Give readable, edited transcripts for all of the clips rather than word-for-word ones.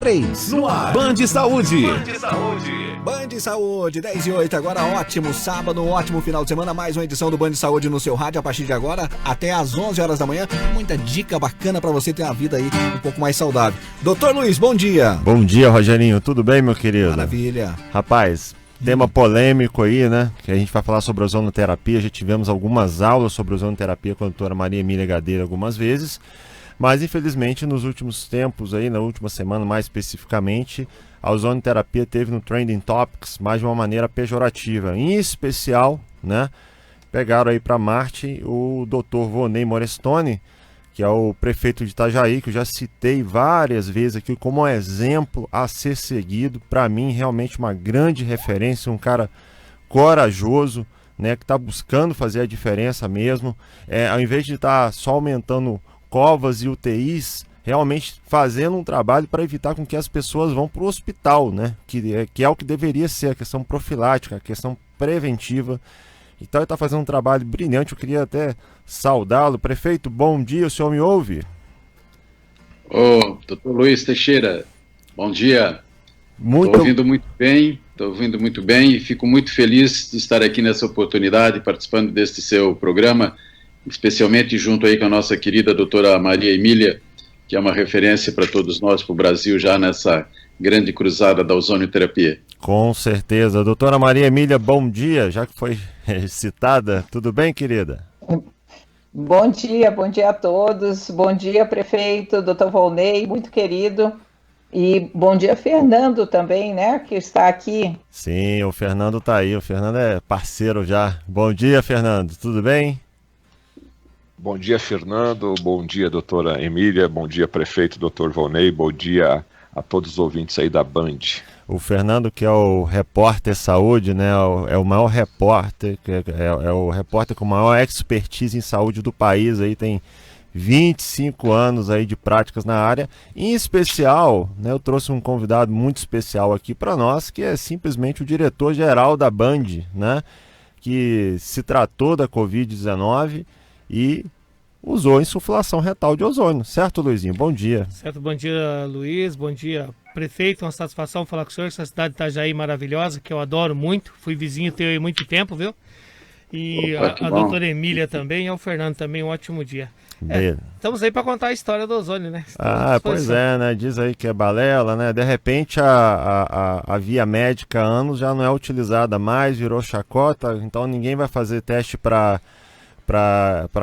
3 no ar. Band Saúde. Band Saúde, 10 e 8, agora ótimo sábado, ótimo final de semana, mais uma edição do Band Saúde no seu rádio, a partir de agora até às 11 horas da manhã, muita dica bacana pra você ter uma vida aí um pouco mais saudável. Doutor Luiz, bom dia. Bom dia, Rogerinho, tudo bem, meu querido? Maravilha. Rapaz, tema polêmico aí, né, que a gente vai falar sobre ozonoterapia, já tivemos algumas aulas sobre ozonoterapia com a doutora Maria Emília Gadeira algumas vezes, mas infelizmente nos últimos tempos aí, na última semana mais especificamente, a ozonoterapia teve no Trending Topics, mas de uma maneira pejorativa. Em especial, né, pegaram aí para Marte o Dr. Vonei Morestoni, que é o prefeito de Itajaí, que eu já citei várias vezes aqui como exemplo a ser seguido. Para mim, realmente uma grande referência, um cara corajoso, né, que está buscando fazer a diferença mesmo. Ao invés de estar só aumentando covas e UTIs, realmente fazendo um trabalho para evitar com que as pessoas vão para o hospital, né? Que é o que deveria ser, a questão profilática, a questão preventiva. Então ele está fazendo um trabalho brilhante, eu queria até saudá-lo. Prefeito, bom dia, o senhor me ouve? Doutor Luiz Teixeira, bom dia. Estou ouvindo muito bem e fico muito feliz de estar aqui nessa oportunidade, participando deste seu programa, especialmente junto aí com a nossa querida doutora Maria Emília, que é uma referência para todos nós, para o Brasil, já nessa grande cruzada da ozonoterapia. Com certeza. Doutora Maria Emília, bom dia, já que foi citada. Tudo bem, querida? Bom dia a todos. Bom dia, prefeito, doutor Volney, muito querido. E bom dia, Fernando, também, né, que está aqui. Sim, o Fernando está aí, o Fernando é parceiro já. Bom dia, Fernando, tudo bem? Bom dia, Fernando. Bom dia, doutora Emília. Bom dia, prefeito, doutor Volney. Bom dia a todos os ouvintes aí da Band. O Fernando, que é o repórter saúde, né? É o maior repórter, é o repórter com maior expertise em saúde do país. Aí tem 25 anos aí de práticas na área. Em especial, né, eu trouxe um convidado muito especial aqui para nós, que é simplesmente o diretor-geral da Band, né? Que se tratou da Covid-19 e usou insuflação retal de ozônio. Certo, Luizinho? Bom dia. Certo, bom dia, Luiz. Bom dia, prefeito. Uma satisfação falar com o senhor. Essa cidade de Itajaí maravilhosa, que eu adoro muito. Fui vizinho teu aí há muito tempo, viu? E a doutora Emília também, e o Fernando também, um ótimo dia. Estamos aí para contar a história do ozônio, né? Pois é, né? Diz aí que é balela, né? De repente a via médica há anos já não é utilizada mais, virou chacota, então ninguém vai fazer teste para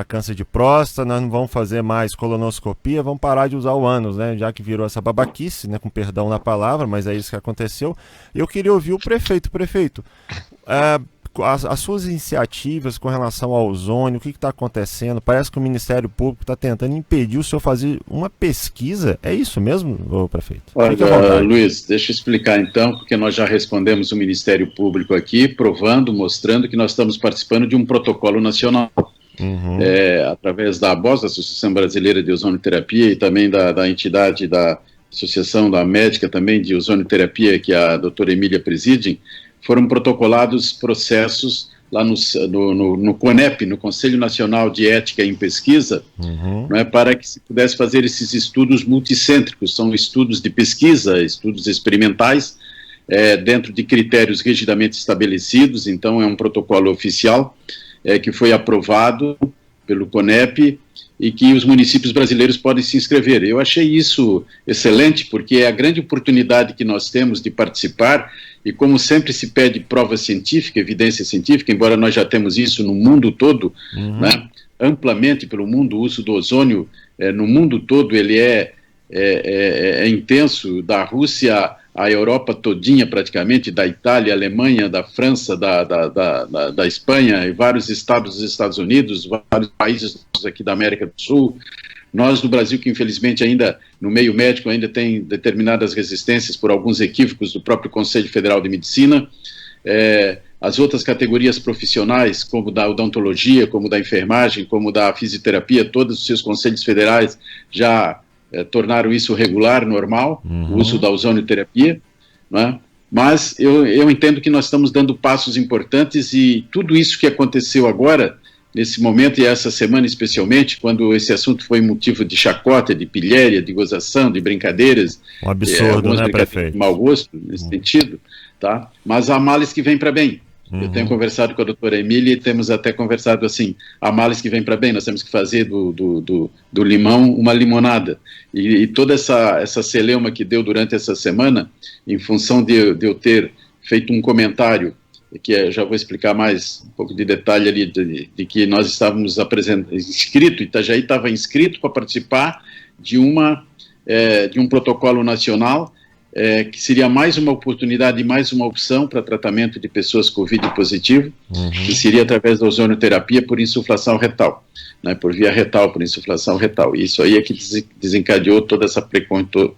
câncer de próstata, nós não vamos fazer mais colonoscopia, vamos parar de usar o ânus, né? Já que virou essa babaquice, né? Com perdão na palavra, mas é isso que aconteceu. Eu queria ouvir o prefeito. As suas iniciativas com relação ao ozônio, o que está acontecendo? Parece que o Ministério Público está tentando impedir o senhor fazer uma pesquisa. É isso mesmo, prefeito? Olha, Luiz, deixa eu explicar então, porque nós já respondemos o Ministério Público aqui, mostrando que nós estamos participando de um protocolo nacional. Através da ABOS, da Associação Brasileira de Ozonoterapia, e também da entidade da Associação da Médica também de Ozonoterapia, que a doutora Emília preside, foram protocolados processos lá no CONEP, no Conselho Nacional de Ética em Pesquisa, né, para que se pudesse fazer esses estudos multicêntricos. São estudos de pesquisa, estudos experimentais, dentro de critérios rigidamente estabelecidos. Então é um protocolo oficial que foi aprovado pelo CONEP e que os municípios brasileiros podem se inscrever. Eu achei isso excelente, porque é a grande oportunidade que nós temos de participar, e como sempre se pede prova científica, evidência científica, embora nós já temos isso no mundo todo, né, amplamente pelo mundo, o uso do ozônio no mundo todo, ele é intenso, da Rússia à Europa todinha praticamente, da Itália, Alemanha, da França, da Espanha, e vários estados dos Estados Unidos, vários países aqui da América do Sul. Nós do Brasil, que infelizmente ainda no meio médico ainda tem determinadas resistências por alguns equívocos do próprio Conselho Federal de Medicina, as outras categorias profissionais, como da odontologia, como da enfermagem, como da fisioterapia, todos os seus conselhos federais já tornaram isso regular, normal, o uso da ozonoterapia, né? Mas eu entendo que nós estamos dando passos importantes, e tudo isso que aconteceu agora nesse momento e essa semana especialmente, quando esse assunto foi motivo de chacota, de pilhéria, de gozação, de brincadeiras. Um absurdo, né, prefeito? De mau gosto, nesse sentido, tá? Mas há males que vêm para bem. Eu tenho conversado com a doutora Emília e temos até conversado assim, há males que vêm para bem, nós temos que fazer do limão uma limonada. E toda essa celeuma que deu durante essa semana, em função de eu ter feito um comentário, que já vou explicar mais um pouco de detalhe ali, de que nós estávamos inscritos, Itajaí estava inscrito para participar de um protocolo nacional, que seria mais uma oportunidade, mais uma opção para tratamento de pessoas Covid positivo, que seria através da ozonoterapia por insuflação retal, né, por via retal, por insuflação retal. E isso aí é que desencadeou toda essa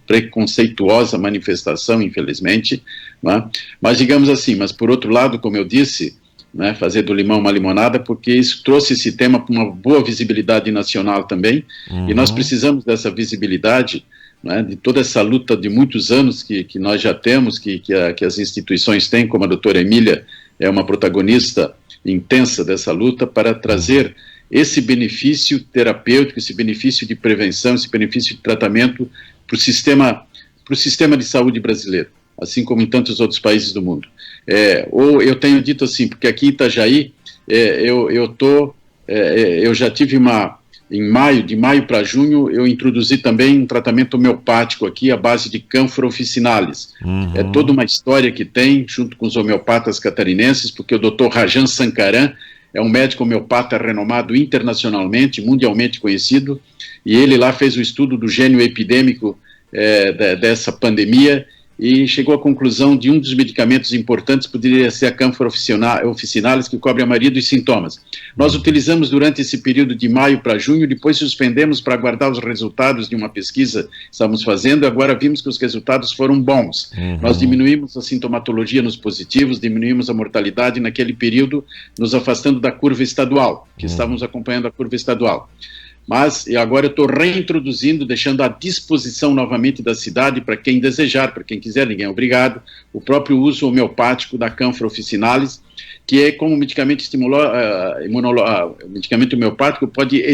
preconceituosa manifestação, infelizmente, né? Mas digamos assim, mas por outro lado, como eu disse, né, fazer do limão uma limonada, porque isso trouxe esse tema para uma boa visibilidade nacional também, e nós precisamos dessa visibilidade, né, de toda essa luta de muitos anos que nós já temos, que as instituições têm, como a doutora Emília é uma protagonista intensa dessa luta, para trazer esse benefício terapêutico, esse benefício de prevenção, esse benefício de tratamento para o sistema de saúde brasileiro, assim como em tantos outros países do mundo. Ou eu tenho dito assim, porque aqui em Itajaí, eu já tive de maio para junho, eu introduzi também um tratamento homeopático aqui, à base de Camphor officinalis. É toda uma história que tem, junto com os homeopatas catarinenses, porque o Dr. Rajan Sankaran é um médico homeopata renomado internacionalmente, mundialmente conhecido, e ele lá fez o estudo do gênio epidêmico dessa pandemia, e chegou à conclusão de um dos medicamentos importantes poderia ser a Camphor officinalis, que cobre a maioria dos sintomas. Nós utilizamos durante esse período de maio para junho, depois suspendemos para aguardar os resultados de uma pesquisa que estávamos fazendo, e agora vimos que os resultados foram bons. Nós diminuímos a sintomatologia nos positivos, diminuímos a mortalidade naquele período, nos afastando da curva estadual, que estávamos acompanhando a curva estadual. Mas agora eu estou reintroduzindo, deixando à disposição novamente da cidade, para quem desejar, para quem quiser, ninguém é obrigado, o próprio uso homeopático da Camphor officinalis, que é como medicamento medicamento homeopático pode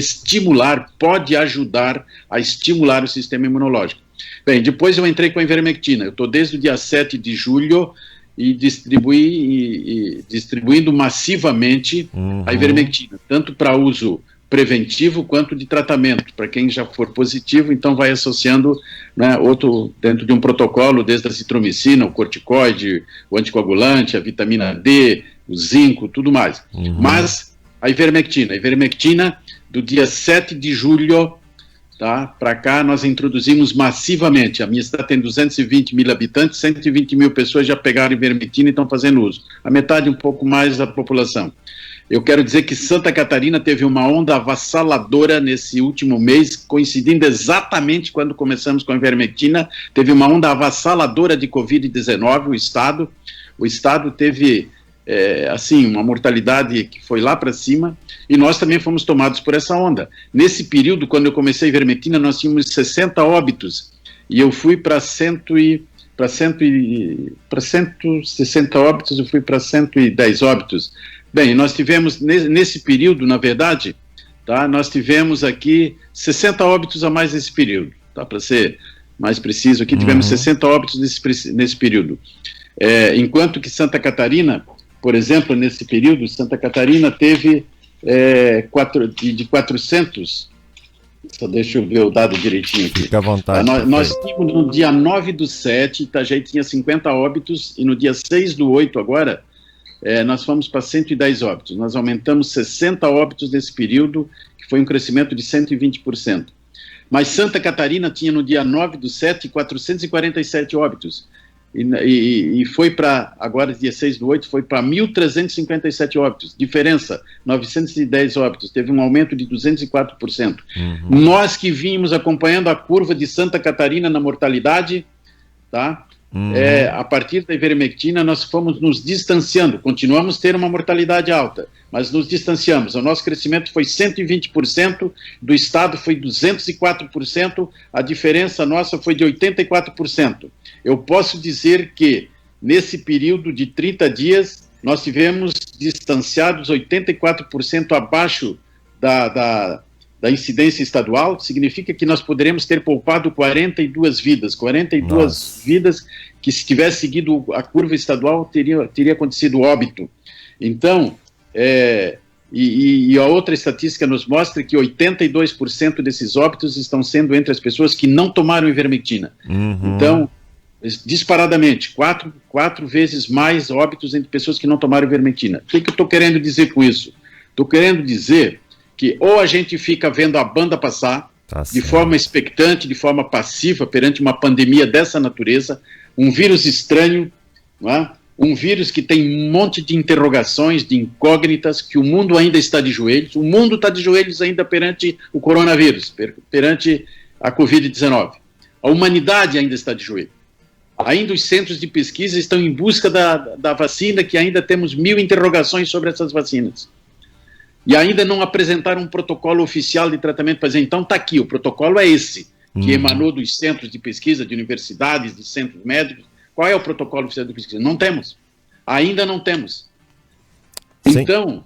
ajudar a estimular o sistema imunológico. Bem, depois eu entrei com a ivermectina, eu estou desde o dia 7 de julho e distribuindo massivamente a ivermectina, tanto para uso preventivo quanto de tratamento, para quem já for positivo, então vai associando, né, outro dentro de um protocolo, desde a citromicina, o corticoide, o anticoagulante, a vitamina D, o zinco, tudo mais. Mas a ivermectina, do dia 7 de julho, tá, para cá, nós introduzimos massivamente. A minha cidade tem 220 mil habitantes, 120 mil pessoas já pegaram ivermectina e estão fazendo uso. A metade, um pouco mais da população. Eu quero dizer que Santa Catarina teve uma onda avassaladora nesse último mês, coincidindo exatamente quando começamos com a ivermectina, teve uma onda avassaladora de Covid-19, o estado teve, uma mortalidade que foi lá para cima, e nós também fomos tomados por essa onda. Nesse período, quando eu comecei a ivermectina, nós tínhamos 60 óbitos, e eu fui para 160 óbitos, eu fui para 110 óbitos. Bem, nós tivemos, nesse período, na verdade, tá, nós tivemos aqui 60 óbitos a mais nesse período, tá, para ser mais preciso, aqui tivemos 60 óbitos nesse período. Enquanto que Santa Catarina, por exemplo, nesse período, Santa Catarina teve de 400, só deixa eu ver o dado direitinho aqui. Fica à vontade. Nós tínhamos no dia 9/7, Itajaí tinha 50 óbitos, e no dia 6/8 agora, nós fomos para 110 óbitos. Nós aumentamos 60 óbitos nesse período, que foi um crescimento de 120%. Mas Santa Catarina tinha no dia 9/7 447 óbitos. E foi para, agora dia 6/8, foi para 1.357 óbitos. Diferença, 910 óbitos. Teve um aumento de 204%. Nós que vínhamos acompanhando a curva de Santa Catarina na mortalidade, tá? A partir da ivermectina nós fomos nos distanciando, continuamos a ter uma mortalidade alta, mas nos distanciamos. O nosso crescimento foi 120%, do estado foi 204%, a diferença nossa foi de 84%. Eu posso dizer que nesse período de 30 dias nós tivemos distanciados 84% abaixo da incidência estadual, significa que nós poderemos ter poupado 42 vidas. 42 Nossa. Vidas que, se tivesse seguido a curva estadual, teria acontecido óbito. Então, e a outra estatística nos mostra que 82% desses óbitos estão sendo entre as pessoas que não tomaram ivermectina. Então, disparadamente, quatro vezes mais óbitos entre pessoas que não tomaram ivermectina. O que eu estou querendo dizer com isso? Estou querendo dizer que ou a gente fica vendo a banda passar, de forma expectante, de forma passiva, perante uma pandemia dessa natureza, um vírus estranho, não é? Um vírus que tem um monte de interrogações, de incógnitas, que o mundo ainda está de joelhos. O mundo está de joelhos ainda perante o coronavírus, perante a Covid-19. A humanidade ainda está de joelhos. Ainda os centros de pesquisa estão em busca da vacina, que ainda temos 1000 interrogações sobre essas vacinas. E ainda não apresentaram um protocolo oficial de tratamento para dizer, então está aqui, o protocolo é esse, que emanou dos centros de pesquisa, de universidades, de centros médicos. Qual é o protocolo oficial de pesquisa? Não temos. Ainda não temos. Sim. Então,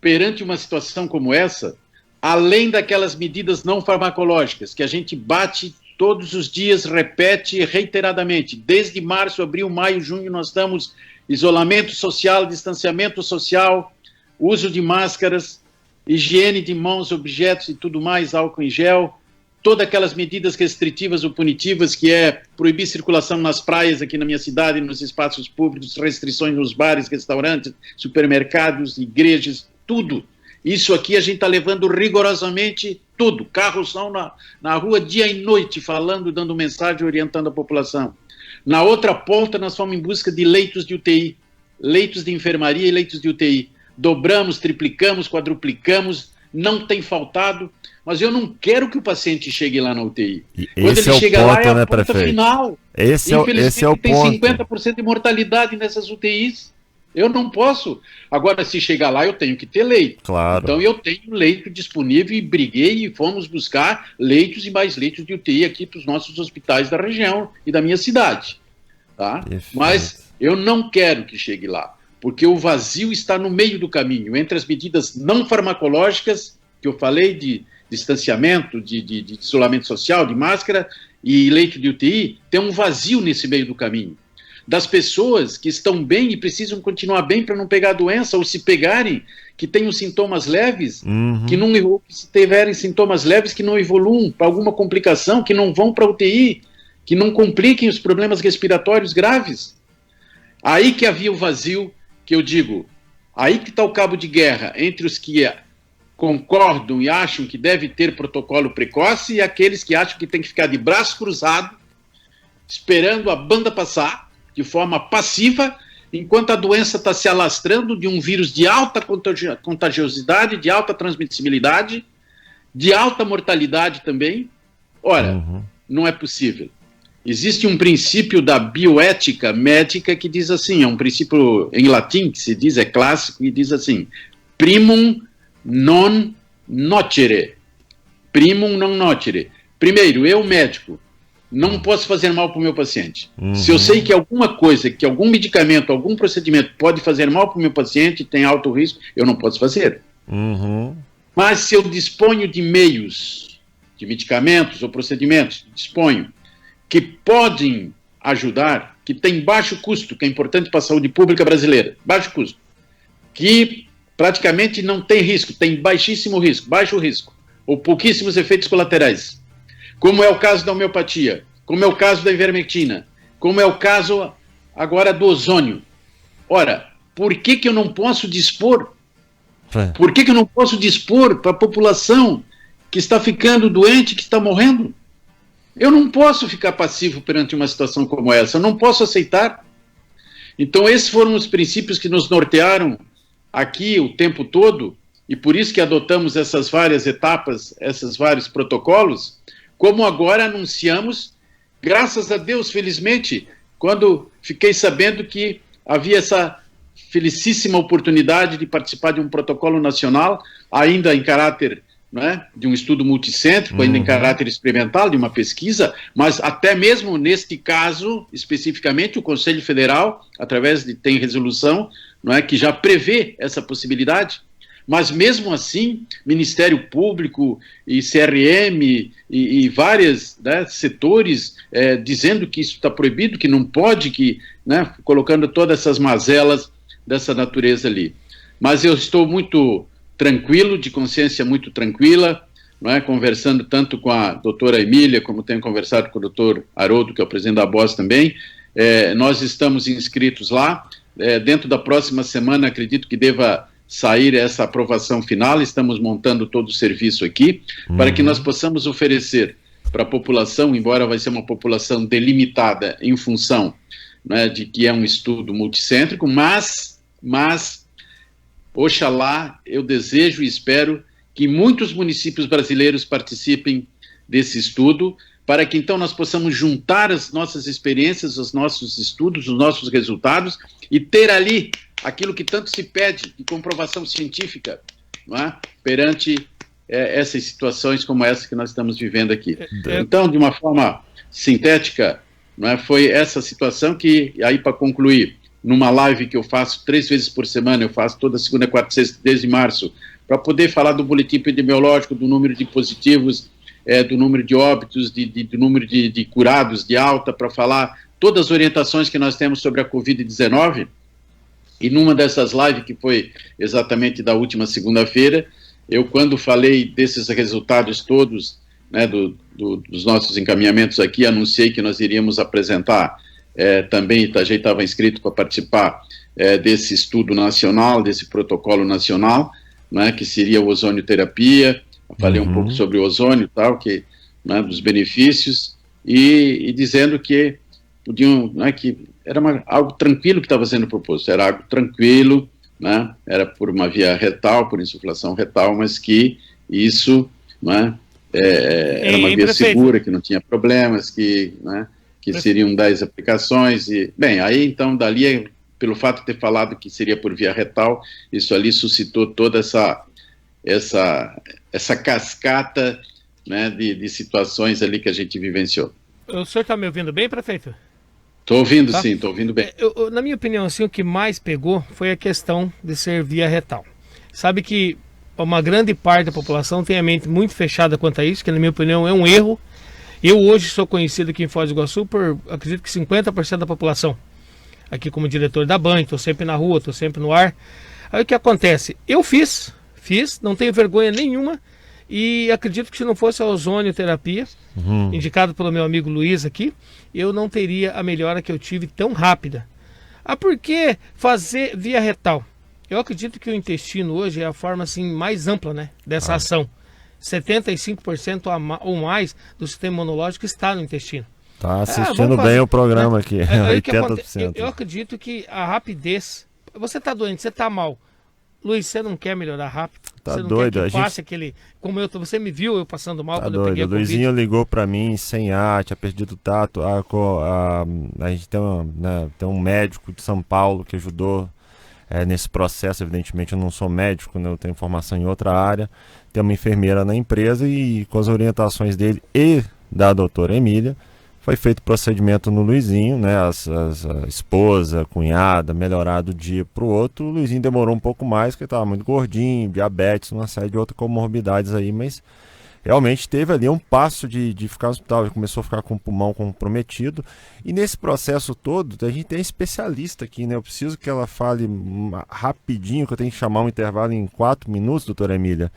perante uma situação como essa, além daquelas medidas não farmacológicas, que a gente bate todos os dias, repete reiteradamente, desde março, abril, maio, junho, nós damos isolamento social, distanciamento social, uso de máscaras, higiene de mãos, objetos e tudo mais, álcool em gel, todas aquelas medidas restritivas ou punitivas, que é proibir circulação nas praias aqui na minha cidade, nos espaços públicos, restrições nos bares, restaurantes, supermercados, igrejas, tudo. Isso aqui a gente está levando rigorosamente tudo. Carros são na rua dia e noite, falando, dando mensagem, orientando a população. Na outra ponta, nós fomos em busca de leitos de UTI, leitos de enfermaria e leitos de UTI. Dobramos, triplicamos, quadruplicamos, não tem faltado, mas eu não quero que o paciente chegue lá na UTI. Quando ele chega lá, é a ponta final. Esse é o tem ponto. 50% de mortalidade nessas UTIs. Eu não posso. Agora, se chegar lá, eu tenho que ter leito. Claro. Então, eu tenho leito disponível e briguei e fomos buscar leitos e mais leitos de UTI aqui para os nossos hospitais da região e da minha cidade. Tá? Mas eu não quero que chegue lá, porque o vazio está no meio do caminho, entre as medidas não farmacológicas, que eu falei de distanciamento, de isolamento social, de máscara e leito de UTI, tem um vazio nesse meio do caminho. Das pessoas que estão bem e precisam continuar bem para não pegar a doença, ou se pegarem, que tenham sintomas leves, que não, se tiverem sintomas leves, que não evoluam para alguma complicação, que não vão para a UTI, que não compliquem os problemas respiratórios graves. Aí que havia o vazio, que eu digo, aí que está o cabo de guerra entre os que concordam e acham que deve ter protocolo precoce e aqueles que acham que tem que ficar de braço cruzado, esperando a banda passar, de forma passiva, enquanto a doença está se alastrando de um vírus de alta contagiosidade, de alta transmissibilidade, de alta mortalidade também. Ora, não é possível. Existe um princípio da bioética médica que diz assim, é um princípio em latim que se diz, é clássico, e diz assim, primum non nocere. Primum non nocere. Primeiro, eu, médico, não posso fazer mal para o meu paciente. Se eu sei que alguma coisa, que algum medicamento, algum procedimento pode fazer mal para o meu paciente, tem alto risco, eu não posso fazer. Mas se eu disponho de meios, de medicamentos ou procedimentos, disponho, que podem ajudar, que tem baixo custo, que é importante para a saúde pública brasileira, baixo custo, que praticamente não tem risco, tem baixíssimo risco, baixo risco, ou pouquíssimos efeitos colaterais, como é o caso da homeopatia, como é o caso da ivermectina, como é o caso agora do ozônio. Ora, por que eu não posso dispor? Por que eu não posso dispor para a população que está ficando doente, que está morrendo? Eu não posso ficar passivo perante uma situação como essa, eu não posso aceitar. Então esses foram os princípios que nos nortearam aqui o tempo todo, e por isso que adotamos essas várias etapas, esses vários protocolos, como agora anunciamos, graças a Deus, felizmente, quando fiquei sabendo que havia essa felicíssima oportunidade de participar de um protocolo nacional, ainda em caráter né, de um estudo multicêntrico, ainda em caráter experimental, de uma pesquisa, mas até mesmo neste caso, especificamente, o Conselho Federal, tem resolução, não é, que já prevê essa possibilidade, mas mesmo assim, Ministério Público e CRM e vários, né, setores dizendo que isso está proibido, que não pode, né, colocando todas essas mazelas dessa natureza ali. Mas eu estou muito tranquilo, de consciência muito tranquila, não é? Conversando tanto com a doutora Emília, como tenho conversado com o doutor Haroldo, que é o presidente da BOS também. Nós estamos inscritos lá. Dentro da próxima semana, acredito que deva sair essa aprovação final. Estamos montando todo o serviço aqui, para que nós possamos oferecer para a população, embora vai ser uma população delimitada em função, né, de que é um estudo multicêntrico, mas oxalá, eu desejo e espero que muitos municípios brasileiros participem desse estudo, para que então nós possamos juntar as nossas experiências, os nossos estudos, os nossos resultados, e ter ali aquilo que tanto se pede, de comprovação científica, não é? Perante essas situações como essa que nós estamos vivendo aqui. Então, de uma forma sintética, não é? Foi essa situação que, aí para concluir, numa live que eu faço 3 vezes por semana, eu faço toda segunda, quarta e sexta, desde março, para poder falar do boletim epidemiológico, do número de positivos, do número de óbitos, do número de curados, de alta, para falar todas as orientações que nós temos sobre a Covid-19, e numa dessas lives, que foi exatamente da última segunda-feira, eu, quando falei desses resultados todos, né, dos nossos encaminhamentos aqui, anunciei que nós iríamos apresentar também, Itajaí estava inscrito para participar desse estudo nacional, desse protocolo nacional, né, que seria o ozonioterapia. Falei um pouco sobre o ozônio, tal, né, dos benefícios, e dizendo que podiam, né, que era algo tranquilo que estava sendo proposto, era algo tranquilo, né, era por uma via retal, por insuflação retal, mas que isso, né, era uma via segura, que não tinha problemas, né, que seriam 10 aplicações, e, bem, aí então, dali, pelo fato de ter falado que seria por via retal, isso ali suscitou toda essa cascata, né, de situações ali que a gente vivenciou. O senhor está me ouvindo bem, prefeito? Estou ouvindo, tá? Sim, estou ouvindo bem. Na minha opinião, assim, o que mais pegou foi a questão de ser via retal. Sabe que uma grande parte da população tem a mente muito fechada quanto a isso, que na minha opinião é um erro. Eu hoje sou conhecido aqui em Foz do Iguaçu por, acredito que 50% da população. Aqui como diretor da BAN, estou sempre na rua, estou sempre no ar. Aí o que acontece? Eu fiz, não tenho vergonha nenhuma, e acredito que se não fosse a ozonioterapia, indicado pelo meu amigo Luiz aqui, eu não teria a melhora que eu tive tão rápida. Por que fazer via retal? Eu acredito que o intestino hoje é a forma assim, mais ampla, né, dessa ação. 75% ou mais do sistema imunológico está no intestino. Tá assistindo bem o programa aqui, 80%. Eu acredito que a rapidez... Você está doente, você está mal. Luiz, você não quer melhorar rápido? Tá você não doido, quer que passe aquele... Como você me viu eu passando mal quando doido. Eu peguei a Covid. O Luizinho ligou para mim sem ar, tinha perdido o tato. A gente tem um médico de São Paulo que ajudou nesse processo. Evidentemente eu não sou médico, né? Eu tenho formação em outra área. Tem uma enfermeira na empresa e com as orientações dele e da doutora Emília, foi feito o procedimento no Luizinho, né? A esposa, a cunhada, melhorado de um dia para o outro. O Luizinho demorou um pouco mais, porque estava muito gordinho, diabetes, uma série de outras comorbidades aí, mas realmente teve ali um passo de ficar no hospital, começou a ficar com o pulmão comprometido. E nesse processo todo, a gente tem especialista aqui, né? Eu preciso que ela fale rapidinho, que eu tenho que chamar um intervalo em 4 minutos, doutora Emília.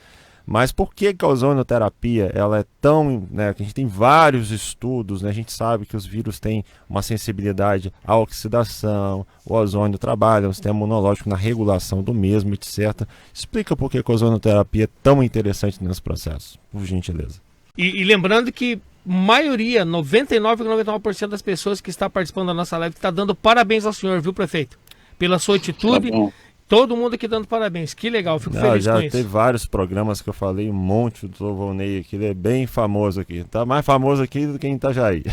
Mas por que a ozonioterapia ela é tão, né, que a gente tem vários estudos, né, a gente sabe que os vírus têm uma sensibilidade à oxidação, o ozônio trabalha no sistema imunológico na regulação do mesmo, etc. Explica por que a ozonioterapia é tão interessante nesse processo, por gentileza. E lembrando que maioria, 99,99% das pessoas que está participando da nossa live está dando parabéns ao senhor, viu, prefeito? Pela sua atitude. Tá bom. Todo mundo aqui dando parabéns, que legal, fico feliz com isso. Já teve vários programas que eu falei, um monte do Dr. Volney aqui, ele é bem famoso aqui, tá mais famoso aqui do que em Itajaí.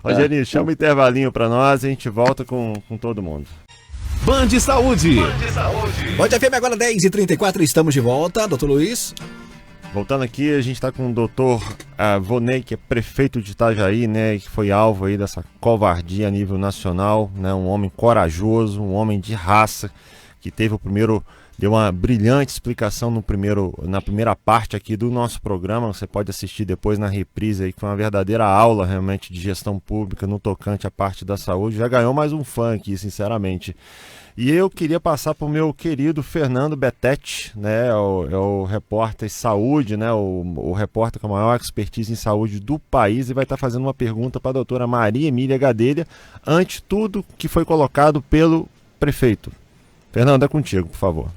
Rogerinho, chama um intervalinho pra nós e a gente volta com todo mundo. Band Saúde. Band FM agora 10h34, estamos de volta, doutor Luiz. Voltando aqui, a gente está com o doutor Vonei, que é prefeito de Itajaí, né, que foi alvo aí dessa covardia a nível nacional, né, um homem corajoso, um homem de raça, que deu uma brilhante explicação na primeira parte aqui do nosso programa. Você pode assistir depois na reprise aí, que foi uma verdadeira aula realmente de gestão pública no tocante à parte da saúde. Já ganhou mais um fã aqui, sinceramente. E eu queria passar para o meu querido Fernando Betete, né, é o repórter saúde, né, o repórter com a maior expertise em saúde do país, e vai estar fazendo uma pergunta para a doutora Maria Emília Gadelha, ante tudo que foi colocado pelo prefeito. Fernando, é contigo, por favor.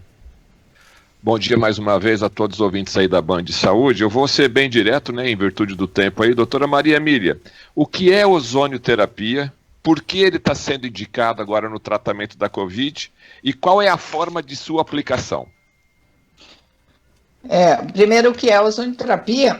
Bom dia mais uma vez a todos os ouvintes aí da Band de Saúde. Eu vou ser bem direto, né, em virtude do tempo aí. Doutora Maria Emília, o que é ozonioterapia? Por que ele está sendo indicado agora no tratamento da Covid? E qual é a forma de sua aplicação? Primeiro, o que é a ozonioterapia?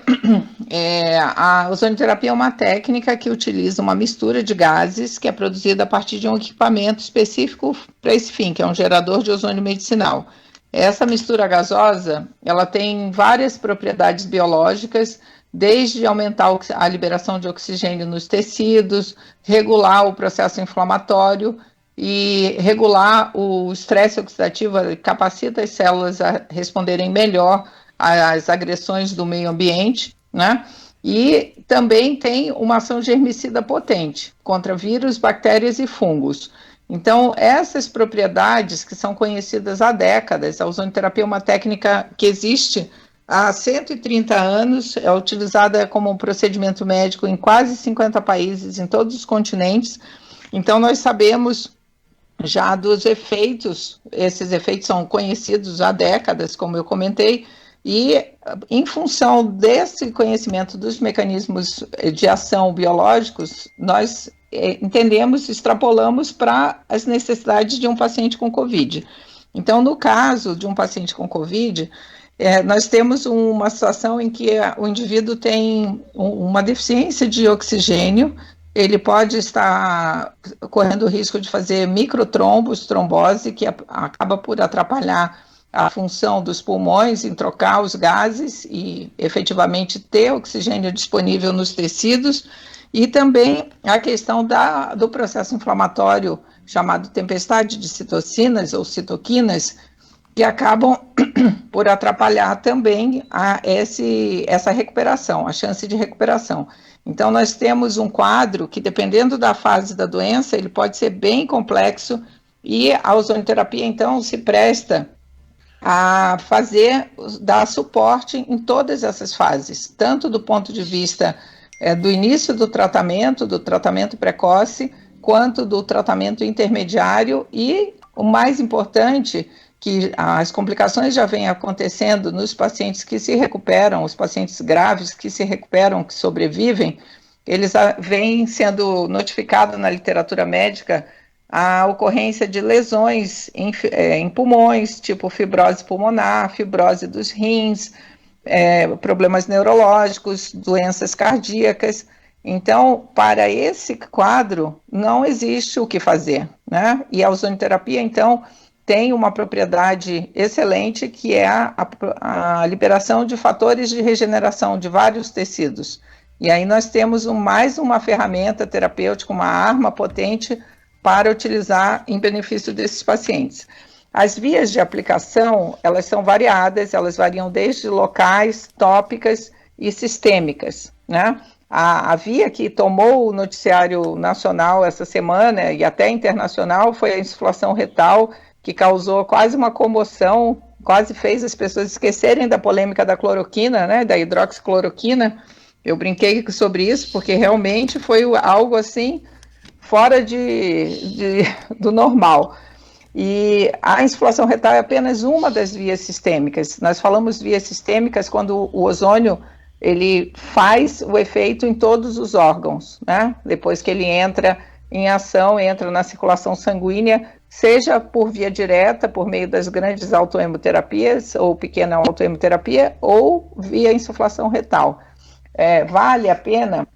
A ozonioterapia é uma técnica que utiliza uma mistura de gases que é produzida a partir de um equipamento específico para esse fim, que é um gerador de ozônio medicinal. Essa mistura gasosa, ela tem várias propriedades biológicas, desde aumentar a liberação de oxigênio nos tecidos, regular o processo inflamatório e regular o estresse oxidativo, capacita as células a responderem melhor às agressões do meio ambiente, né? E também tem uma ação germicida potente contra vírus, bactérias e fungos. Então, essas propriedades que são conhecidas há décadas, a ozonioterapia é uma técnica que existe há 130 anos, é utilizada como um procedimento médico em quase 50 países, em todos os continentes. Então, nós sabemos já dos efeitos, esses efeitos são conhecidos há décadas, como eu comentei, e em função desse conhecimento dos mecanismos de ação biológicos, nós entendemos, extrapolamos para as necessidades de um paciente com Covid. Então, no caso de um paciente com Covid, nós temos uma situação em que o indivíduo tem uma deficiência de oxigênio, ele pode estar correndo o risco de fazer microtrombos, trombose, que acaba por atrapalhar a função dos pulmões em trocar os gases e efetivamente ter oxigênio disponível nos tecidos, e também a questão do processo inflamatório chamado tempestade de citocinas ou citoquinas, que acabam por atrapalhar também essa recuperação, a chance de recuperação. Então, nós temos um quadro que, dependendo da fase da doença, ele pode ser bem complexo, e a ozonioterapia, então, se presta a dar suporte em todas essas fases, tanto do ponto de vista do início do tratamento precoce, quanto do tratamento intermediário, e o mais importante, que as complicações já vêm acontecendo nos pacientes que se recuperam, os pacientes graves que se recuperam, que sobrevivem, eles vêm sendo notificados na literatura médica a ocorrência de lesões em pulmões, tipo fibrose pulmonar, fibrose dos rins, problemas neurológicos, doenças cardíacas. Então, para esse quadro, não existe o que fazer, né? E a ozonioterapia, então, tem uma propriedade excelente, que é a liberação de fatores de regeneração de vários tecidos. E aí nós temos mais uma ferramenta terapêutica, uma arma potente para utilizar em benefício desses pacientes. As vias de aplicação, elas são variadas, elas variam desde locais, tópicas e sistêmicas, né? A via que tomou o noticiário nacional essa semana e até internacional foi a insuflação retal, que causou quase uma comoção, quase fez as pessoas esquecerem da polêmica da cloroquina, né, da hidroxicloroquina. Eu brinquei sobre isso, porque realmente foi algo assim, fora do normal. E a insuflação retal é apenas uma das vias sistêmicas. Nós falamos vias sistêmicas quando o ozônio ele faz o efeito em todos os órgãos, né? Depois que ele entra em ação, entra na circulação sanguínea, seja por via direta, por meio das grandes autohemoterapias ou pequena autohemoterapia, ou via insuflação retal. Vale a pena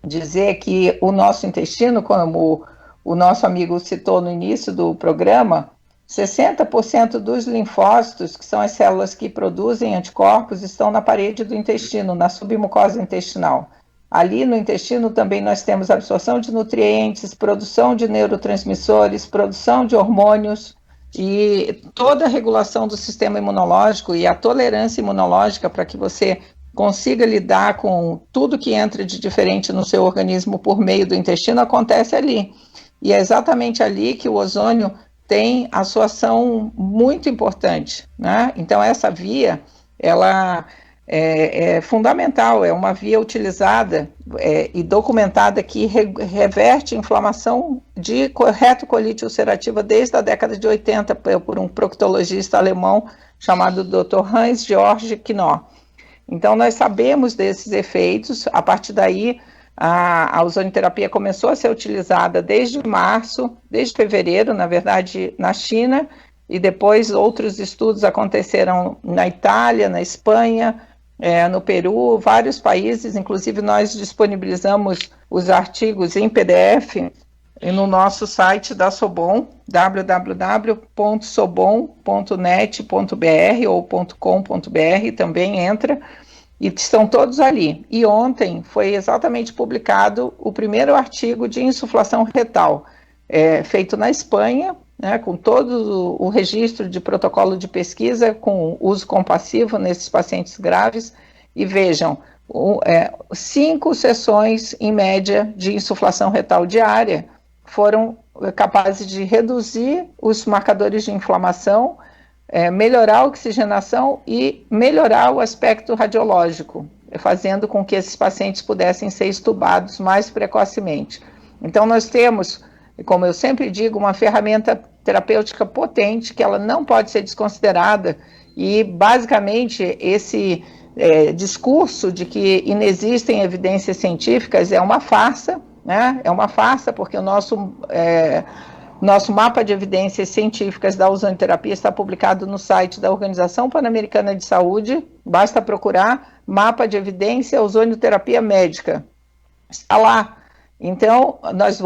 dizer que o nosso intestino, como o nosso amigo citou no início do programa, 60% dos linfócitos, que são as células que produzem anticorpos, estão na parede do intestino, na submucosa intestinal. Ali no intestino também nós temos absorção de nutrientes, produção de neurotransmissores, produção de hormônios e toda a regulação do sistema imunológico e a tolerância imunológica para que você consiga lidar com tudo que entra de diferente no seu organismo por meio do intestino acontece ali. E é exatamente ali que o ozônio tem a sua ação muito importante, né? Então essa via, ela é fundamental, é uma via utilizada e documentada que reverte inflamação de retocolite ulcerativa desde a década de 80 por um proctologista alemão chamado Dr. Hans-Georg Knorr. Então nós sabemos desses efeitos, a partir daí a ozonoterapia começou a ser utilizada desde março, desde fevereiro, na verdade, na China, e depois outros estudos aconteceram na Itália, na Espanha, no Peru, vários países, inclusive nós disponibilizamos os artigos em PDF no nosso site da Sobon, www.sobon.net.br ou .com.br, também entra, e estão todos ali. E ontem foi exatamente publicado o primeiro artigo de insuflação retal, feito na Espanha, né, com todo o registro de protocolo de pesquisa com uso compassivo nesses pacientes graves, e vejam, 5 sessões em média de insuflação retal diária foram capazes de reduzir os marcadores de inflamação, melhorar a oxigenação e melhorar o aspecto radiológico, fazendo com que esses pacientes pudessem ser estubados mais precocemente. Então nós temos, como eu sempre digo, uma ferramenta terapêutica potente, que ela não pode ser desconsiderada, e basicamente esse discurso de que inexistem evidências científicas é uma farsa, né? É uma farsa porque o nosso mapa de evidências científicas da ozonoterapia está publicado no site da Organização Pan-Americana de Saúde, basta procurar mapa de evidência ozonoterapia médica, está lá. Então nós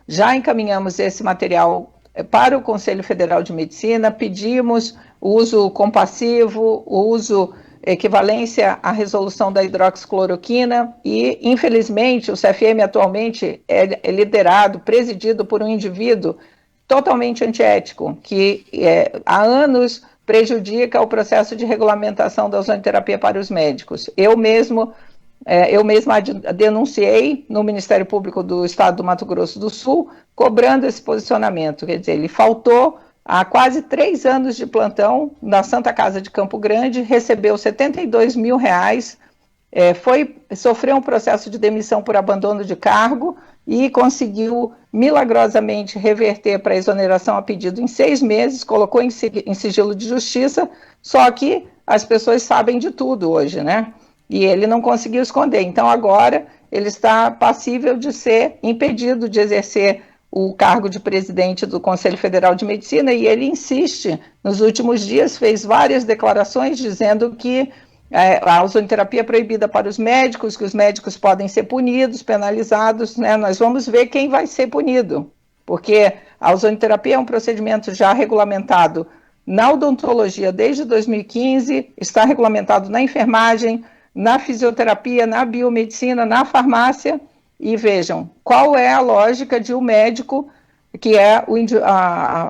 já encaminhamos esse material para o Conselho Federal de Medicina, pedimos o uso compassivo, o uso equivalência à resolução da hidroxicloroquina e, infelizmente, o CFM atualmente é liderado, presidido por um indivíduo totalmente antiético, que há anos prejudica o processo de regulamentação da ozonoterapia para os médicos. Eu mesma denunciei no Ministério Público do Estado do Mato Grosso do Sul, cobrando esse posicionamento. Quer dizer, ele faltou há quase 3 anos de plantão na Santa Casa de Campo Grande, recebeu R$72 mil, sofreu um processo de demissão por abandono de cargo e conseguiu milagrosamente reverter para exoneração a pedido em 6 meses, colocou em sigilo de justiça, só que as pessoas sabem de tudo hoje, né? E ele não conseguiu esconder. Então agora ele está passível de ser impedido de exercer o cargo de presidente do Conselho Federal de Medicina, e ele insiste, nos últimos dias fez várias declarações dizendo que a ozonoterapia é proibida para os médicos, que os médicos podem ser punidos, penalizados, né? Nós vamos ver quem vai ser punido, porque a ozonoterapia é um procedimento já regulamentado na odontologia desde 2015, está regulamentado na enfermagem, na fisioterapia, na biomedicina, na farmácia. E vejam, qual é a lógica de um médico, que é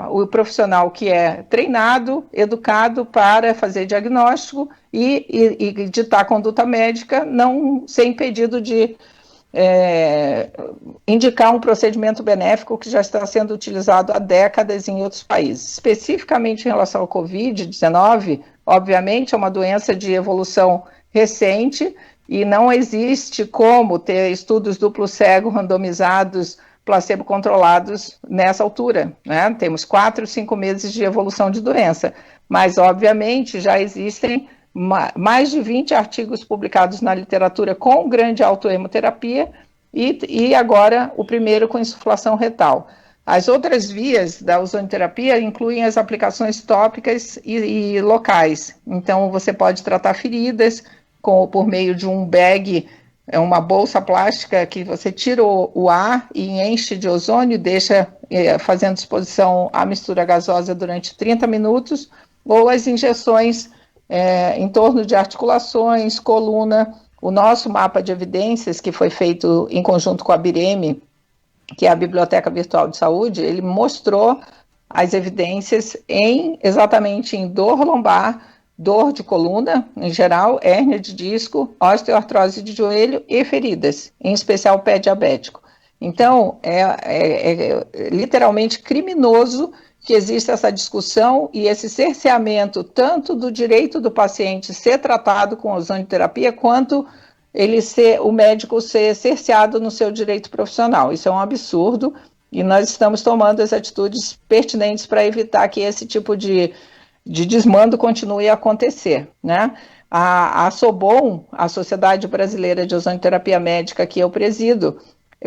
o profissional que é treinado, educado para fazer diagnóstico e ditar conduta médica, não ser impedido de indicar um procedimento benéfico que já está sendo utilizado há décadas em outros países. Especificamente em relação ao Covid-19, obviamente é uma doença de evolução recente, e não existe como ter estudos duplo cego, randomizados, placebo-controlados nessa altura, né? Temos 4, 5 meses de evolução de doença, mas obviamente já existem mais de 20 artigos publicados na literatura com grande autohemoterapia e agora o primeiro com insuflação retal. As outras vias da ozonoterapia incluem as aplicações tópicas e locais, então você pode tratar feridas por meio de um bag é uma bolsa plástica que você tira o ar e enche de ozônio, deixa fazendo exposição à mistura gasosa durante 30 minutos, ou as injeções em torno de articulações, coluna. O nosso mapa de evidências, que foi feito em conjunto com a BIREME, que é a Biblioteca Virtual de Saúde, ele mostrou as evidências exatamente em dor lombar, dor de coluna, em geral, hérnia de disco, osteoartrose de joelho e feridas, em especial pé diabético. Então, é literalmente criminoso que exista essa discussão e esse cerceamento tanto do direito do paciente ser tratado com ozonioterapia, quanto o médico ser cerceado no seu direito profissional. Isso é um absurdo e nós estamos tomando as atitudes pertinentes para evitar que esse tipo de desmando continue a acontecer, né? A SOBOM, a Sociedade Brasileira de Ozonioterapia Médica, que eu presido,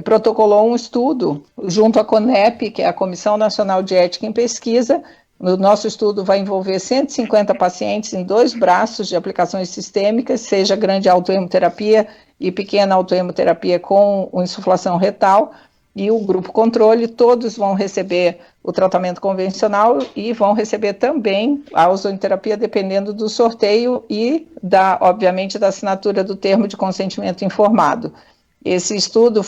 protocolou um estudo junto à CONEP, que é a Comissão Nacional de Ética em Pesquisa. O nosso estudo vai envolver 150 pacientes em 2 braços de aplicações sistêmicas, seja grande autohemoterapia e pequena autohemoterapia com insuflação retal, e o grupo controle, todos vão receber o tratamento convencional e vão receber também a ozonioterapia, dependendo do sorteio e, obviamente, da assinatura do termo de consentimento informado. Esse estudo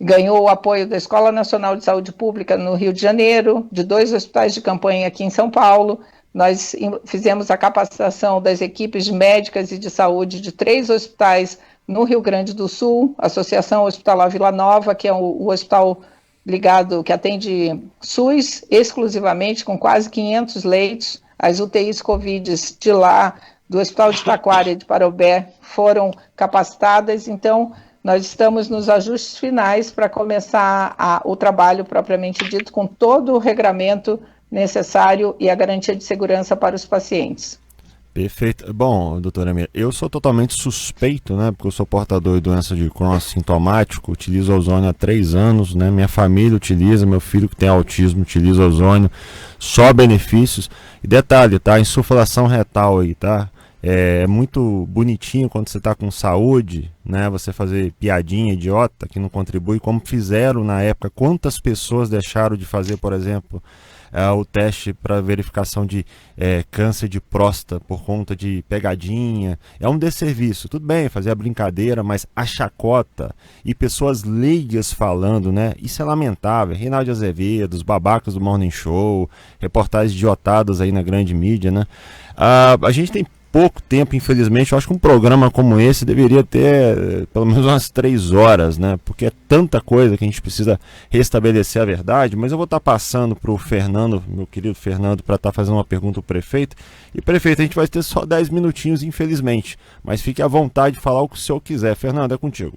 ganhou o apoio da Escola Nacional de Saúde Pública no Rio de Janeiro, de 2 hospitais de campanha aqui em São Paulo. Nós fizemos a capacitação das equipes médicas e de saúde de 3 hospitais no Rio Grande do Sul, Associação Hospitalar Vila Nova, que é o hospital ligado, que atende SUS exclusivamente, com quase 500 leitos. As UTIs Covid de lá, do Hospital de Taquara e de Parobé, foram capacitadas. Então, nós estamos nos ajustes finais para começar o trabalho propriamente dito, com todo o regramento necessário e a garantia de segurança para os pacientes. Perfeito. Bom, doutora Mira, eu sou totalmente suspeito, né, porque eu sou portador de doença de Crohn sintomático, utilizo ozônio há 3 anos, né, minha família utiliza, meu filho que tem autismo utiliza ozônio, só benefícios. E detalhe, tá, insuflação retal aí, tá? É muito bonitinho quando você está com saúde, né? Você fazer piadinha idiota que não contribui, como fizeram na época. Quantas pessoas deixaram de fazer, por exemplo, o teste para verificação de câncer de próstata por conta de pegadinha? É um desserviço. Tudo bem, fazer a brincadeira, mas a chacota e pessoas leigas falando, né? Isso é lamentável. Reinaldo Azevedo, os babacas do Morning Show, reportagens idiotadas aí na grande mídia, né? A gente tem pouco tempo, infelizmente. Eu acho que um programa como esse deveria ter pelo menos umas 3 horas, né? Porque é tanta coisa que a gente precisa restabelecer a verdade. Mas eu vou estar passando para o Fernando, meu querido Fernando, para estar fazendo uma pergunta ao prefeito. E prefeito, a gente vai ter só 10 minutinhos, infelizmente. Mas fique à vontade de falar o que o senhor quiser. Fernando, é contigo.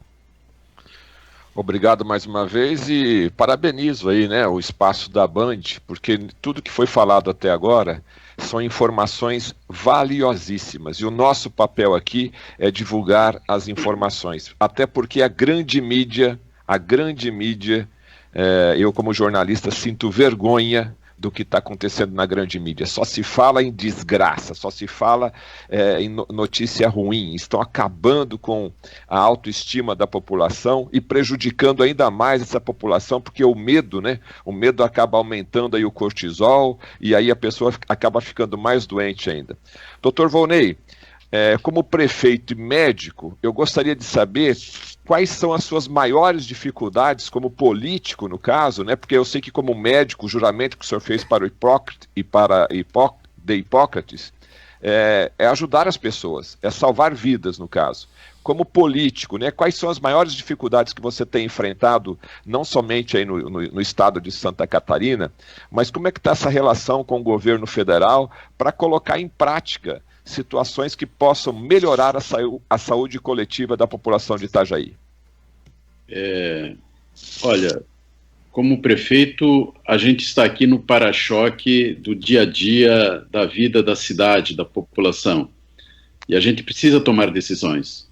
Obrigado mais uma vez e parabenizo aí, né, o espaço da Band, porque tudo que foi falado até agora são informações valiosíssimas, e o nosso papel aqui é divulgar as informações, até porque a grande mídia, eu como jornalista sinto vergonha do que está acontecendo na grande mídia. Só se fala em desgraça, só se fala em notícia ruim. Estão acabando com a autoestima da população e prejudicando ainda mais essa população, porque o medo, né? O medo acaba aumentando aí o cortisol e aí a pessoa acaba ficando mais doente ainda. Dr. Volney, como prefeito e médico, eu gostaria de saber quais são as suas maiores dificuldades como político, no caso, né? Porque eu sei que como médico, o juramento que o senhor fez para o Hipócrates e para de Hipócrates é ajudar as pessoas, é salvar vidas, no caso. Como político, né? Quais são as maiores dificuldades que você tem enfrentado, não somente aí no estado de Santa Catarina, mas como é que está essa relação com o governo federal para colocar em prática situações que possam melhorar a saúde coletiva da população de Itajaí? Olha, como prefeito, a gente está aqui no para-choque do dia a dia da vida da cidade, da população. E a gente precisa tomar decisões.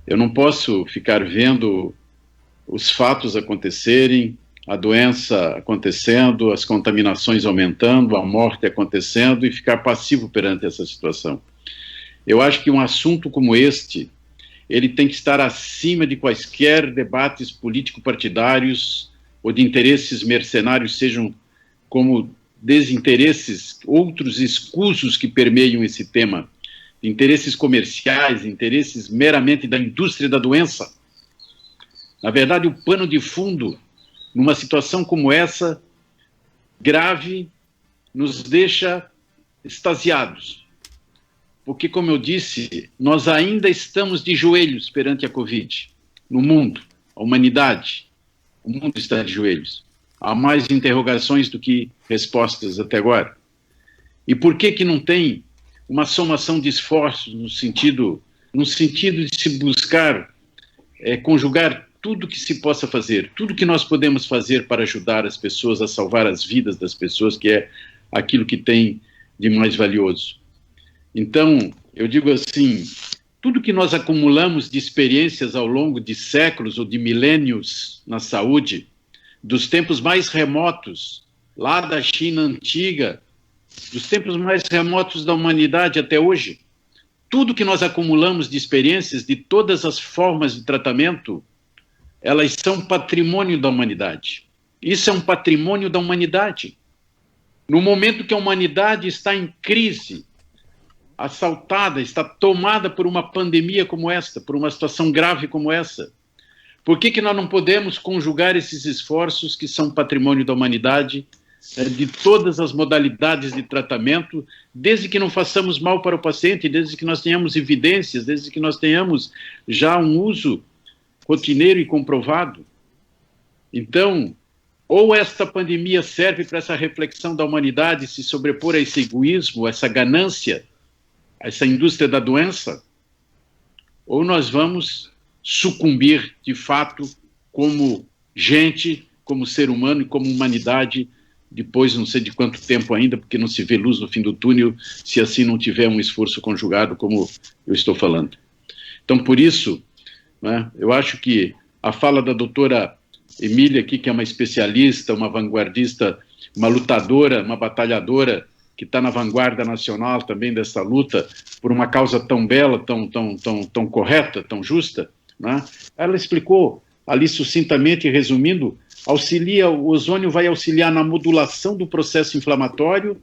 Eu não posso ficar vendo os fatos acontecerem, a doença acontecendo, as contaminações aumentando, a morte acontecendo e ficar passivo perante essa situação. Eu acho que um assunto como este, ele tem que estar acima de quaisquer debates político-partidários ou de interesses mercenários, sejam como desinteresses, outros escusos que permeiam esse tema, interesses comerciais, interesses meramente da indústria da doença. Na verdade, o pano de fundo, numa situação como essa, grave, nos deixa extasiados. Porque, como eu disse, nós ainda estamos de joelhos perante a Covid. No mundo, a humanidade, o mundo está de joelhos. Há mais interrogações do que respostas até agora. E por que não tem uma somação de esforços no sentido de se buscar conjugar tudo que se possa fazer, tudo que nós podemos fazer para ajudar as pessoas a salvar as vidas das pessoas, que é aquilo que tem de mais valioso. Então, eu digo assim, tudo que nós acumulamos de experiências ao longo de séculos ou de milênios na saúde, dos tempos mais remotos, lá da China antiga, dos tempos mais remotos da humanidade até hoje, tudo que nós acumulamos de experiências de todas as formas de tratamento, elas são patrimônio da humanidade. Isso é um patrimônio da humanidade. No momento que a humanidade está em crise, assaltada, está tomada por uma pandemia como esta, por uma situação grave como essa, por que nós não podemos conjugar esses esforços que são patrimônio da humanidade, de todas as modalidades de tratamento, desde que não façamos mal para o paciente, desde que nós tenhamos evidências, desde que nós tenhamos já um uso rotineiro e comprovado? Então, ou esta pandemia serve para essa reflexão da humanidade se sobrepor a esse egoísmo, a essa ganância, a essa indústria da doença, ou nós vamos sucumbir, de fato, como gente, como ser humano e como humanidade, depois não sei de quanto tempo ainda, porque não se vê luz no fim do túnel, se assim não tiver um esforço conjugado, como eu estou falando. Então, por isso, né, eu acho que a fala da doutora Emília aqui, que é uma especialista, uma vanguardista, uma lutadora, uma batalhadora, que está na vanguarda nacional também dessa luta, por uma causa tão bela, tão correta, tão justa, né? Ela explicou ali sucintamente, resumindo, o ozônio vai auxiliar na modulação do processo inflamatório,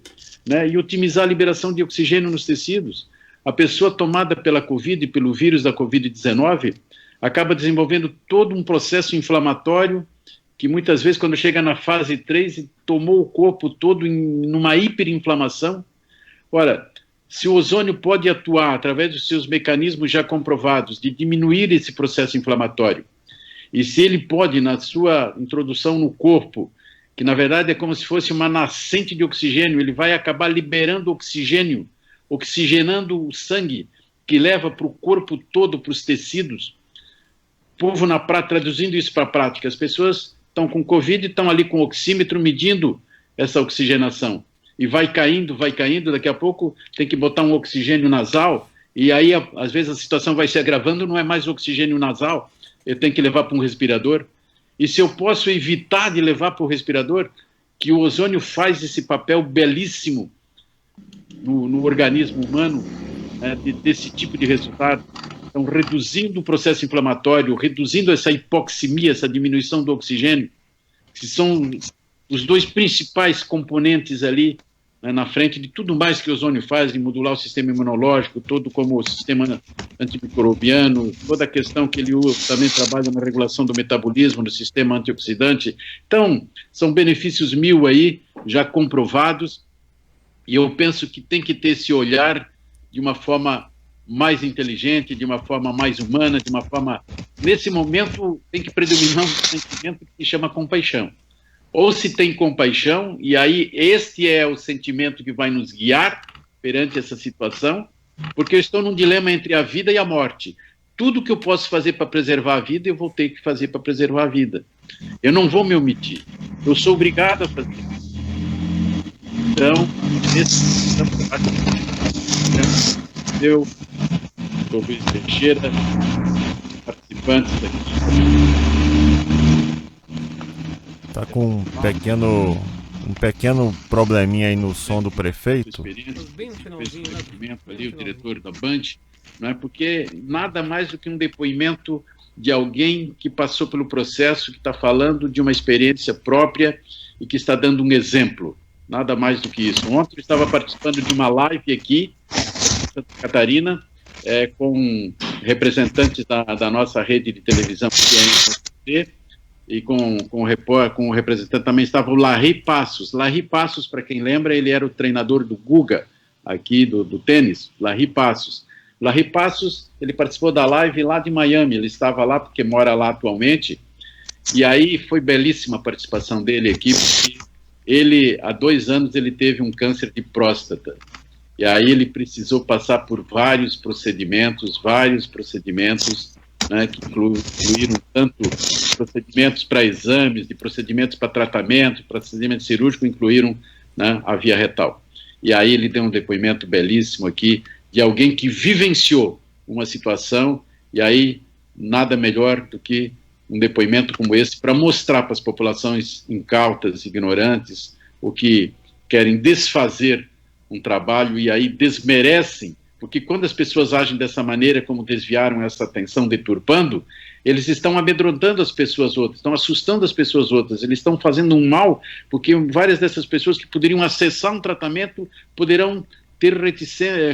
né, e otimizar a liberação de oxigênio nos tecidos. A pessoa tomada pela Covid, pelo vírus da Covid-19, acaba desenvolvendo todo um processo inflamatório que muitas vezes, quando chega na fase 3, tomou o corpo todo numa hiperinflamação. Ora, se o ozônio pode atuar através dos seus mecanismos já comprovados de diminuir esse processo inflamatório, e se ele pode, na sua introdução no corpo, que na verdade é como se fosse uma nascente de oxigênio, ele vai acabar liberando oxigênio, oxigenando o sangue, que leva para o corpo todo, para os tecidos. O povo traduzindo isso para a prática, as pessoas estão com Covid, estão ali com o oxímetro medindo essa oxigenação, e vai caindo, daqui a pouco tem que botar um oxigênio nasal, e aí às vezes a situação vai se agravando, não é mais oxigênio nasal, eu tenho que levar para um respirador. E se eu posso evitar de levar para o respirador, que o ozônio faz esse papel belíssimo no organismo humano, né, desse tipo de resultado. Então, reduzindo o processo inflamatório, reduzindo essa hipoxemia, essa diminuição do oxigênio, que são os dois principais componentes ali, né, na frente de tudo mais que o ozônio faz, de modular o sistema imunológico, todo como o sistema antimicrobiano, toda a questão que ele usa, também trabalha na regulação do metabolismo, no sistema antioxidante. Então, são benefícios 1000 aí, já comprovados, e eu penso que tem que ter esse olhar de uma forma mais inteligente, de uma forma mais humana, de uma forma... Nesse momento, tem que predominar um sentimento que se chama compaixão. Ou se tem compaixão, e aí este é o sentimento que vai nos guiar perante essa situação, porque eu estou num dilema entre a vida e a morte. Tudo que eu posso fazer para preservar a vida, eu vou ter que fazer para preservar a vida. Eu não vou me omitir. Eu sou obrigado a fazer. Então, eu sou Luiz Teixeira, participantes daqui. Tá com um pequeno probleminha aí no som do prefeito. Bem no finalzinho, né? Ali, o diretor da Band, né? Porque nada mais do que um depoimento de alguém que passou pelo processo, que está falando de uma experiência própria e que está dando um exemplo. Nada mais do que isso. Ontem eu estava participando de uma live aqui, em Santa Catarina, com representantes da nossa rede de televisão, que é a e com o representante também estava o Larry Passos. Larry Passos, para quem lembra, ele era o treinador do Guga, aqui do tênis, Larry Passos. Larry Passos, ele participou da live lá de Miami, ele estava lá porque mora lá atualmente, e aí foi belíssima a participação dele aqui, porque ele, há 2 anos, ele teve um câncer de próstata, e aí ele precisou passar por vários procedimentos, né, que incluíram tanto procedimentos para exames, de procedimentos para tratamento, procedimentos cirúrgicos, incluíram, né, a via retal. E aí ele deu um depoimento belíssimo aqui, de alguém que vivenciou uma situação, e aí nada melhor do que um depoimento como esse para mostrar para as populações incautas, ignorantes, ou que querem desfazer um trabalho e aí desmerecem, porque quando as pessoas agem dessa maneira, como desviaram essa atenção, deturpando, eles estão amedrontando as pessoas outras, estão assustando as pessoas outras, eles estão fazendo um mal, porque várias dessas pessoas que poderiam acessar um tratamento poderão ter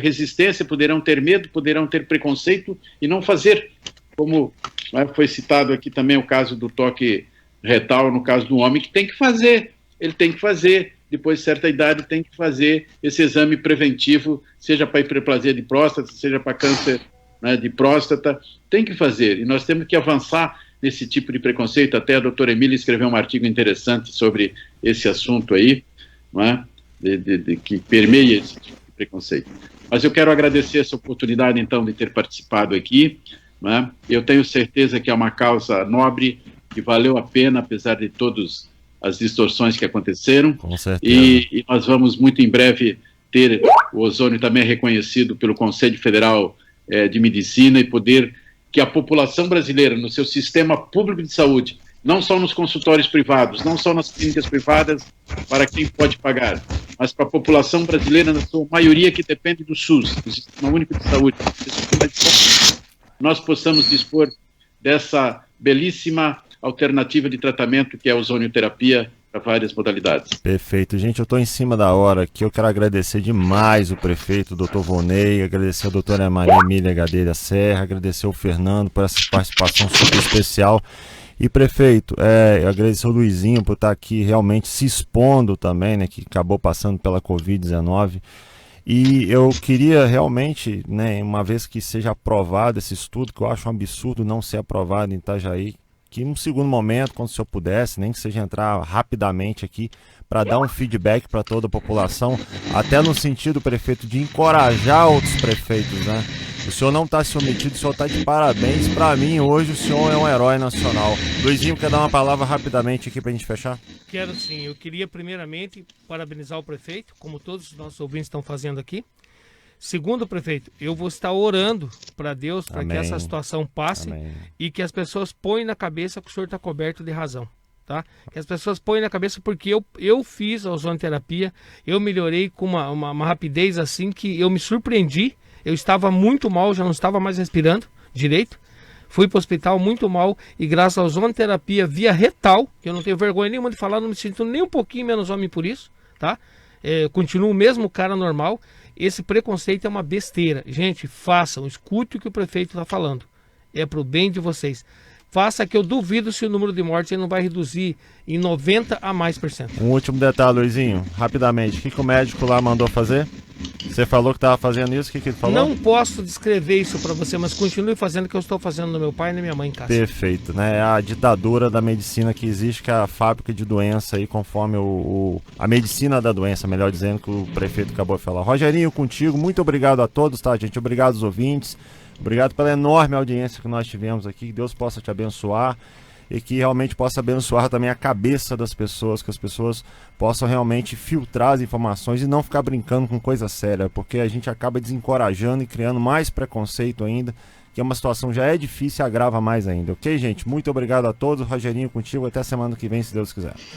resistência, poderão ter medo, poderão ter preconceito e não fazer, como, né, foi citado aqui também o caso do toque retal, no caso do homem, que tem que fazer, ele tem que fazer, depois de certa idade tem que fazer esse exame preventivo, seja para hiperplasia de próstata, seja para câncer, né, de próstata, tem que fazer, e nós temos que avançar nesse tipo de preconceito. Até a doutora Emília escreveu um artigo interessante sobre esse assunto aí, não é? Que permeia esse tipo de preconceito. Mas eu quero agradecer essa oportunidade, então, de ter participado aqui, né? Eu tenho certeza que é uma causa nobre, que valeu a pena, apesar de todas as distorções que aconteceram. Com certeza. E nós vamos muito em breve ter o ozônio também reconhecido pelo Conselho Federal de Medicina e poder que a população brasileira, no seu sistema público de saúde, não só nos consultórios privados, não só nas clínicas privadas, para quem pode pagar, mas para a população brasileira, na sua maioria, que depende do SUS, do Sistema Único de Saúde, nós possamos dispor dessa belíssima alternativa de tratamento que é a ozonioterapia para várias modalidades. Perfeito. Gente, eu estou em cima da hora aqui, eu quero agradecer demais o prefeito, o doutor Vonei, agradecer a doutora Maria Emília Gadelha Serra, agradecer o Fernando por essa participação super especial. E prefeito, eu agradecer o Luizinho por estar aqui realmente se expondo também, né, que acabou passando pela Covid-19. E eu queria realmente, né, uma vez que seja aprovado esse estudo, que eu acho um absurdo não ser aprovado em Itajaí, que num segundo momento, quando o senhor pudesse, nem que seja entrar rapidamente aqui, para dar um feedback para toda a população, até no sentido, prefeito, de encorajar outros prefeitos, né? O senhor não está se omitido, o senhor está de parabéns. Para mim, hoje, o senhor é um herói nacional. Luizinho, quer dar uma palavra rapidamente aqui para a gente fechar? Quero sim. Eu queria, primeiramente, parabenizar o prefeito, como todos os nossos ouvintes estão fazendo aqui. Segundo, prefeito, eu vou estar orando para Deus, para que essa situação passe. Amém. E que as pessoas põem na cabeça que o senhor está coberto de razão. Tá? Que as pessoas põem na cabeça, porque eu fiz a ozonoterapia, eu melhorei com uma rapidez assim que eu me surpreendi. Eu estava muito mal, já não estava mais respirando direito. Fui para o hospital muito mal e graças à ozonoterapia via retal, que eu não tenho vergonha nenhuma de falar, não me sinto nem um pouquinho menos homem por isso, tá? Continuo o mesmo cara normal. Esse preconceito é uma besteira. Gente, façam, escute o que o prefeito está falando. É para o bem de vocês. Faça, que eu duvido se o número de mortes ele não vai reduzir em 90% a mais. Um último detalhe, Luizinho, rapidamente. O que o médico lá mandou fazer? Você falou que estava fazendo isso, o que ele falou? Não posso descrever isso para você, mas continue fazendo o que eu estou fazendo no meu pai e na minha mãe em casa. Perfeito, né? É a ditadura da medicina que existe, que é a fábrica de doença aí, conforme a medicina da doença, melhor dizendo, que o prefeito acabou de falar. Rogerinho, contigo, muito obrigado a todos, tá, gente? Obrigado aos ouvintes. Obrigado pela enorme audiência que nós tivemos aqui, que Deus possa te abençoar e que realmente possa abençoar também a cabeça das pessoas, que as pessoas possam realmente filtrar as informações e não ficar brincando com coisa séria, porque a gente acaba desencorajando e criando mais preconceito ainda, que é uma situação já é difícil e agrava mais ainda, ok, gente? Muito obrigado a todos, Rogerinho, contigo, até semana que vem, se Deus quiser.